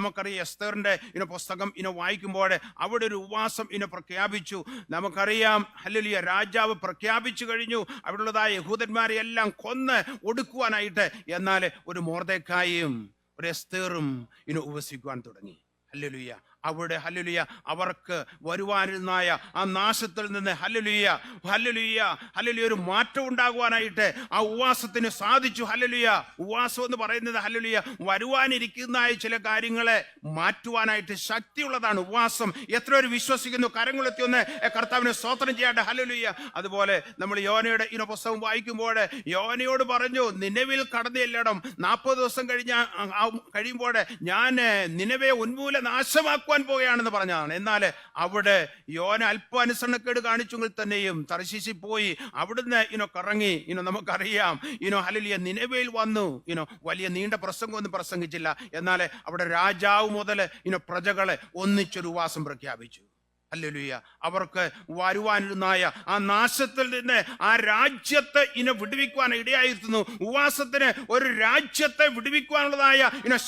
നമുക്കറിയാം എസ്തറിന്റെ പുസ്തകം വായിക്കുമ്പോൾ അവിടെ ഒരു ഉപവാസം പ്രഖ്യാപിച്ചു. നമുക്കറിയാം ഹല്ലേലൂയ, രാജാവ് പ്രഖ്യാപിച്ചു കഴിഞ്ഞു അവിടെയുള്ളതായ യഹൂദന്മാരെ എല്ലാം കൊന്ന് ഒടുക്കുവാനായിട്ട്. എന്നാൽ ഒരു മൊർദെഖായിയും ഒരു എസ്തേറും ഉപവസിക്കുവാൻ തുടങ്ങി. ഹല്ലേലൂയ. അവിടെ ഹല്ലേലൂയ അവർക്ക് വരുവാനിരുന്നായ ആ നാശത്തിൽ നിന്ന് ഹല്ലേലൂയ ഹല്ലേലൂയ ഹല്ലേലൂയ ഒരു മാറ്റം ഉണ്ടാകുവാനായിട്ട് ആ ഉപവാസത്തിന് സാധിച്ചു. ഹല്ലേലൂയ. ഉപവാസം എന്ന് പറയുന്നത് ഹല്ലേലൂയ വരുവാനിരിക്കുന്നതായ ചില കാര്യങ്ങളെ മാറ്റുവാനായിട്ട് ശക്തിയുള്ളതാണ് ഉപവാസം. എത്ര പേര് വിശ്വസിക്കുന്നു? കരങ്ങളെത്തി ഒന്ന് കർത്താവിനെ സ്തോത്രം ചെയ്യട്ടെ. ഹല്ലേലൂയ. അതുപോലെ നമ്മൾ യോനയുടെ പുസ്തകം വായിക്കുമ്പോൾ യോനയോട് പറഞ്ഞു, നിനവിൽ കടന്നു ചെല്ലണം, 40 ദിവസം കഴിയുമ്പോൾ ഞാൻ നിനവെ ഉന്മൂല നാശമാക്കുക പോവുകയാണെന്ന് പറഞ്ഞതാണ്. എന്നാൽ അവിടെ യോന അല്പ അനുസരണക്കേട് കാണിച്ചെങ്കിൽ തന്നെയും തർശീശിൽ പോയി അവിടുന്ന് കറങ്ങി നമുക്കറിയാം ഹല്ലേലൂയ നിനവയിൽ വന്നു. വലിയ നീണ്ട പ്രസംഗമൊന്നും പ്രസംഗിച്ചില്ല. എന്നാൽ അവിടെ രാജാവ് മുതൽ പ്രജകളെ ഒന്നിച്ചൊരു ഉപവാസം പ്രഖ്യാപിച്ചു. ഹല്ലേലൂയ. അവർക്ക് വരുവാനിരുന്നായ ആ നാശത്തിൽ നിന്ന് ആ രാജ്യത്തെ വിടുവിക്കുവാൻ ഇടയായിരുന്നു. ഉപവാസത്തിന് ഒരു രാജ്യത്തെ വിടുവിക്കുവാനുള്ളതായ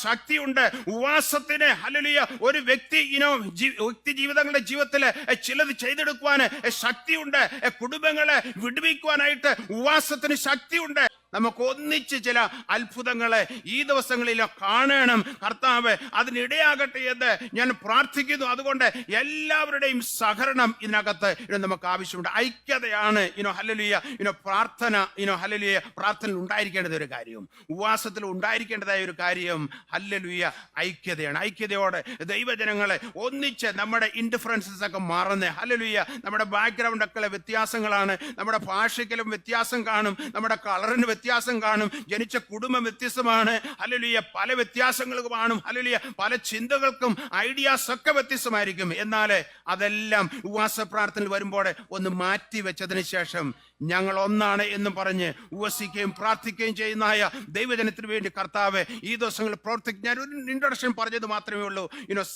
ശക്തിയുണ്ട്. ഉപവാസത്തിന് ഹല്ലേലൂയ ഒരു വ്യക്തി ജീവിതങ്ങളുടെ ജീവിതത്തിൽ ചിലത് ചെയ്തെടുക്കുവാൻ ശക്തിയുണ്ട്. കുടുംബങ്ങളെ വിടുവിക്കുവാനായിട്ട് ഉപവാസത്തിന് ശക്തിയുണ്ട്. നമുക്ക് ഒന്നിച്ച് ചില അത്ഭുതങ്ങളെ ഈ ദിവസങ്ങളിൽ കാണണം. കർത്താവ് അതിനിടയാകട്ടെ എന്ന് ഞാൻ പ്രാർത്ഥിക്കുന്നു. അതുകൊണ്ട് എല്ലാവരുടെയും സഹകരണം ഇതിനകത്ത് നമുക്ക് ആവശ്യമുണ്ട്. ഐക്യതയാണ് ഹല്ലേലൂയ പ്രാർത്ഥന ഹല്ലേലൂയ പ്രാർത്ഥനയിൽ ഉണ്ടായിരിക്കേണ്ടത് ഒരു കാര്യം, ഉപവാസത്തിൽ ഉണ്ടായിരിക്കേണ്ടതായ ഒരു കാര്യം ഹല്ലേലൂയ ഐക്യതയാണ്. ഐക്യതയോടെ ദൈവജനങ്ങളെ ഒന്നിച്ച് നമ്മുടെ ഇൻഡിഫറൻസസ് ഒക്കെ മറന്ന് ഹല്ലേലൂയ നമ്മുടെ ബാക്ക്ഗ്രൗണ്ട് ഒക്കെ വ്യത്യാസങ്ങളാണ്, നമ്മുടെ ഭാഷയ്ക്കലും വ്യത്യാസം കാണും, നമ്മുടെ കളറിന് വ്യത്യാസം കാണും, ജനിച്ച കുടുംബം വ്യത്യസ്തമാണ്. ഹല്ലേലൂയ പല വ്യത്യാസങ്ങളും കാണും. ഹല്ലേലൂയ പല ചിന്തകൾക്കും ഐഡിയാസ് ഒക്കെ വ്യത്യസ്തമായിരിക്കും. എന്നാൽ അതെല്ലാം ഉപവാസ പ്രാർത്ഥനയിൽ വരുമ്പോൾ ഒന്ന് മാറ്റി വെച്ചതിന് ശേഷം ഞങ്ങൾ ഒന്നാണ് എന്ന് പറഞ്ഞ് ഉപവസിക്കുകയും പ്രാർത്ഥിക്കുകയും ചെയ്യുന്നതായ ദൈവജനത്തിന് വേണ്ടി കർത്താവ് ഈ ദിവസങ്ങളിൽ പ്രവർത്തിക്കും. ഞാൻ ഒരു ഇൻട്രൊഡക്ഷൻ പറഞ്ഞത് മാത്രമേ ഉള്ളൂ.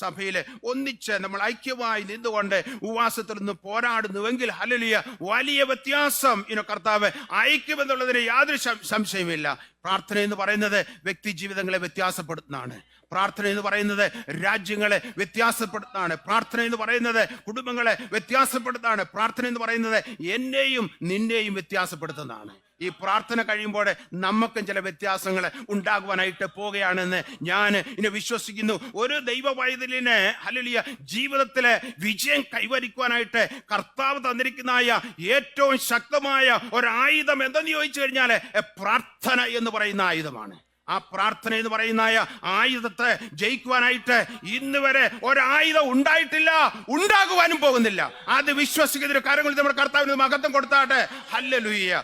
സഭയിൽ ഒന്നിച്ച് നമ്മൾ ഐക്യമായി നിന്നുകൊണ്ട് ഉപവാസത്തിൽ നിന്ന് പോരാടുന്നുവെങ്കിൽ ഹല്ലേലൂയ വലിയ വ്യത്യാസം കർത്താവ് ഐക്യമെന്നുള്ളതിന് യാതൊരു സംശയമില്ല. പ്രാർത്ഥന എന്ന് പറയുന്നത് വ്യക്തി ജീവിതങ്ങളെ വ്യത്യാസപ്പെടുത്തുന്നതാണ്. പ്രാർത്ഥന എന്ന് പറയുന്നത് രാജ്യങ്ങളെ വ്യത്യാസപ്പെടുത്തുന്നതാണ്. പ്രാർത്ഥന എന്ന് പറയുന്നത് കുടുംബങ്ങളെ വ്യത്യാസപ്പെടുത്തുന്നതാണ്. പ്രാർത്ഥന എന്ന് പറയുന്നത് എന്നെയും നിന്നെയും വ്യത്യാസപ്പെടുത്തുന്നതാണ്. ഈ പ്രാർത്ഥന കഴിയുമ്പോൾ നമുക്കും ചില വ്യത്യാസങ്ങൾ ഉണ്ടാകുവാനായിട്ട് പോകുകയാണെന്ന് ഞാൻ വിശ്വസിക്കുന്നു. ഒരു ദൈവ പൈതലിന് ഹല്ലേലൂയ ജീവിതത്തിലെ വിജയം കൈവരിക്കുവാനായിട്ട് കർത്താവ് തന്നിരിക്കുന്നതായ ഏറ്റവും ശക്തമായ ഒരായുധം എന്തെന്ന് ചോദിച്ചു കഴിഞ്ഞാൽ പ്രാർത്ഥന എന്ന് പറയുന്ന ആയുധമാണ്. ആ പ്രാർത്ഥന എന്ന് പറയുന്ന ആയുധത്തെ ജയിക്കുവാനായിട്ട് ഇന്ന് വരെ ഒരായുധം ഉണ്ടായിട്ടില്ല, ഉണ്ടാകുവാനും പോകുന്നില്ല. അത് വിശ്വസിക്കുന്നതിന് കാര്യങ്ങൾ നമ്മുടെ കർത്താവിന് മഹത്വം കൊടുത്താട്ടെ. ഹല്ലേലൂയ.